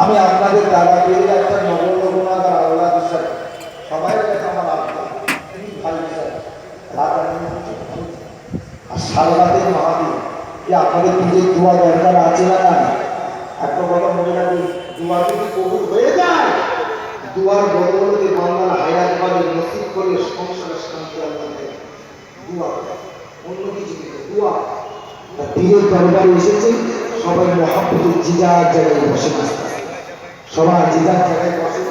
আমি আপনাদের দ্বারা পেয়ে একটা নগর রঘুনাথ আর আল্লাহ বিষয় সবাই কাছে আমার আল্লাহ ভাই বিষয় রাত আর সারা রাতের মহাবীর যে আপনাদের নিজের দোয়া দরকার আছে না না একটা কথা মনে রাখি দোয়া যদি কবুল হয়ে যায় দুয়ার বদলতে বাংলার হায়াত পাবে নসিব করে সংসারের শান্তি আল্লাহ দেয় দোয়া অন্য কিছু দোয়া পীরের দরবারে এসেছে সবাই মহাব্বতের জিজার জায়গায় বসে আসতে সবাই জিজার জায়গায় বসে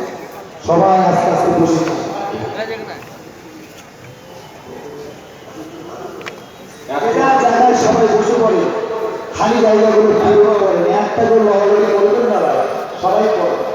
সবাই আস্তে আস্তে বসে জায়গায় সবাই বসে পড়ে খালি জায়গাগুলো পূর্ণ করেন একটা করে অলরেডি করবেন না সবাই করে